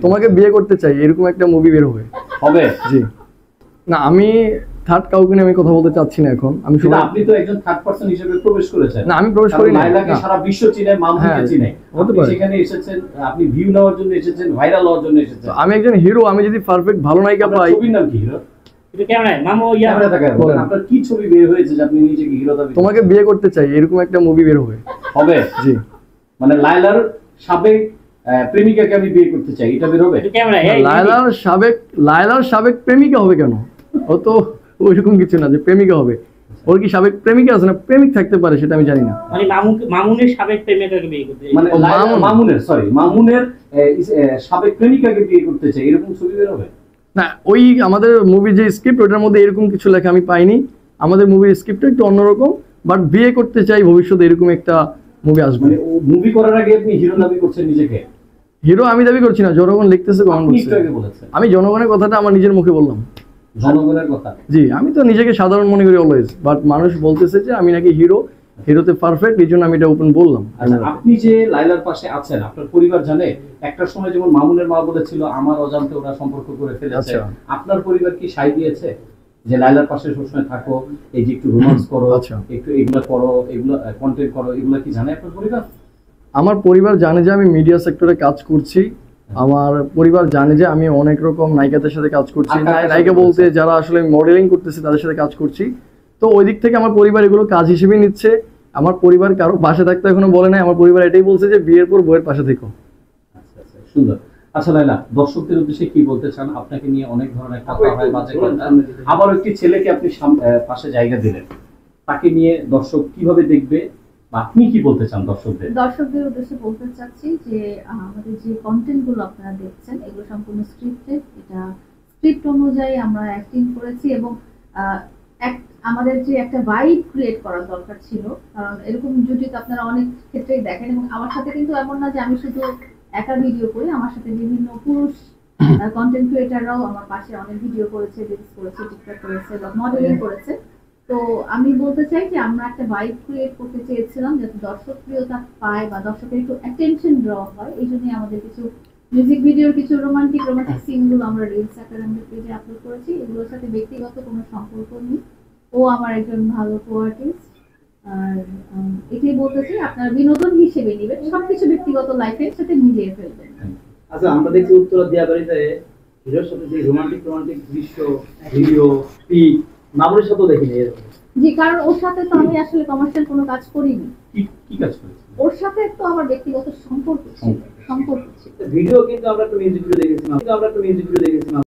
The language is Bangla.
তোমাকে বিয়ে করতে চাই এরকম একটা মুভি বের হবে জি। না আমি থার্ড কাউকে নিয়ে আমি কথা বলতে চাচ্ছি না এখন। আমি শুধু আপনি তো একজন থার্ড পারসন হিসেবে প্রবেশ করেছেন। না আমি প্রবেশ করি না। লাইলাকে সারা বিশ্ব চিনে, মামুনকে চিনে। আপনি সেখানে এসেছেন, আপনি ভিউ নেওয়ার জন্য এসেছেন, ভাইরাল হওয়ার জন্য এসেছেন। আমি একজন হিরো, আমি যদি পারফেক্ট ভালো নায়িকা পাই। ছবির নাম কি হিরো? এটা কেমন হয় মামু ইয়া আমরা তাকায় বলেন আপনার কি ছবি বের হয়েছে যে আপনি নিজেকে হিরো দাবি? তোমাকে বিয়ে করতে চাই এরকম একটা মুভি বের হবে জি। মানে লাইলার সাবেক প্রেমিকাকে আমি বিয়ে করতে চাই, এটা বের হবে? লাইলার সাবেক প্রেমিকা হবে কেন? ও তো ওইরকম কিছু না যে প্রেমিকা হবে। ওর কি সাবেক প্রেমিকা আছে না প্রেমিক থাকতে পারে সেটা আমি জানি না। মানে মামুনের সাবেক প্রেমিকাকে বিয়ে করতে চাই, মানে মামুনের সাবেক প্রেমিকাকে বিয়ে করতে চাই, এরকম ছবি বের হবে? না ওই আমাদের মুভি যে স্ক্রিপ্ট ওটার মধ্যে এরকম কিছু লেখা আমি পাইনি। আমাদের মুভির স্ক্রিপ্টটা একটু অন্যরকম, বাট বিয়ে করতে চাই ভবিষ্যতে এরকম একটা মুভি আসবে। মানে মুভি করার আগে আপনি হিরো দাবি করছেন নিজেকে? হিরো আমি দাবি করছি না, জনগণ লিখতেছে কমেন্ট বক্সে। আমি জনগণের কথাটা আমার নিজের মুখে বললাম। জনগণের কথা? জি, আমি তো নিজেকে সাধারণ মনে করি অলওয়েজ, বাট মানুষ বলতেছে যে আমি নাকি হিরো, হিরোতে পারফেক্ট, এই জন্য আমি এটা ওপেন বললাম। আপনি যে লাইলার পাশে আছেন আপনার পরিবার জানে? একটা সময় যেমন মামুনের মা বলেছিল আমার অজান্তে ওরা সম্পর্ক করে ফেলেছে, আপনার পরিবার কি সাই দিয়েছে যে লাইলার পাশে সবসময় থাকো, এই যে একটু রোমান্স করো, একটু এগুলো করো, এগুলো কন্টেন্ট করো, এগুলো কি জানে আপনার পরিবার? আমার পরিবার জানে যে আমি মিডিয়া সেক্টরে কাজ করছি। আমার পরিবার জানে যে আমি অনেক রকম নায়িকাদের সাথে কাজ করছি। নায়িকা বলতে যারা আসলে মডেলিং করতেছে তাদের সাথে কাজ করছি। তো ওই দিক থেকে আমার পরিবার এগুলো কাজ হিসেবে নিচ্ছে। আমার পরিবার কারো পাশে থাকতে এখনো বলে নাই, আমার পরিবার এটাই বলছে যে বিয়ের পর বউয়ের পাশে থেকো। আচ্ছা আচ্ছা, সুন্দর। আচ্ছা লাইলা, দর্শকদের উদ্দেশ্যে কি বলতে চান? আপনাকে নিয়ে অনেক ধরনের কথা হয়, বাজে কথা। আবার একটি ছেলেকে আপনি পাশে জায়গা দিলেন, তাকে নিয়ে দর্শক কিভাবে দেখবে? আপনি কি বলতে চান দর্শকদের? দর্শকদের উদ্দেশ্যে বলতে চাচ্ছি যে আমাদের যে কন্টেন্ট গুলো আপনারা দেখছেন এগুলো সম্পূর্ণ স্ক্রিপ্টেড। এটা স্ক্রিপ্ট অনুযায়ী আমরা অ্যাক্টিং করেছি এবং আমাদের যে একটা ভাইব ক্রিয়েট করা দরকার ছিল, কারণ এরকম জুটি তো আপনারা অনেক ক্ষেত্রেই দেখেন। এবং আমার সাথে কিন্তু এমন না যে আমি শুধু একা ভিডিও করি, আমার সাথে বিভিন্ন পুরুষ কন্টেন্ট ক্রিয়েটাররাও আমার পাশে অনেক ভিডিও করেছে, রিলস করেছে, টিকটক করেছে বা মডেলিং করেছে। তো আমি বলতে চাই যে আমরা একটা ভাইব ক্রিয়েট করতে চেয়েছিলাম যাতে দর্শক প্রিয়তা পায় বা দর্শকের একটু অ্যাটেনশন ড্র হয়। এই জন্যই আমাদের কিছু মিউজিক ভিডিওর কিছু রোমান্টিক সিনগুলো আমরা রিলস আকারে আমাদের পেজে আপলোড করেছি। এগুলোর সাথে ব্যক্তিগত কোনো সম্পর্ক নেই। ও আমার একজন ভালো কো-আর্টিস্ট। আর এটাই বলতে চাই আপনারা বিনোদন হিসেবে নেবেন, সবকিছু ব্যক্তিগত লাইফের সাথে মিলিয়ে ফেলবেন। আচ্ছা, আমরা দেখছি উত্তরা দিয়াবাড়িতে হিরোর সাথে যে রোমান্টিক দৃশ্য ভিডিও পিক মামুনের সাথেও দেখিনি এরকম। জি, কারণ ওর সাথে তো আমি আসলে কমার্শিয়াল কোনো কাজ করিনি। কি কাজ করেছেন? ওর সাথে তো আমার ব্যক্তিগত সম্পর্ক ছিল। ভিডিও কিন্তু আমরা একটা মিউজিক ভিডিও দেখেছিলাম।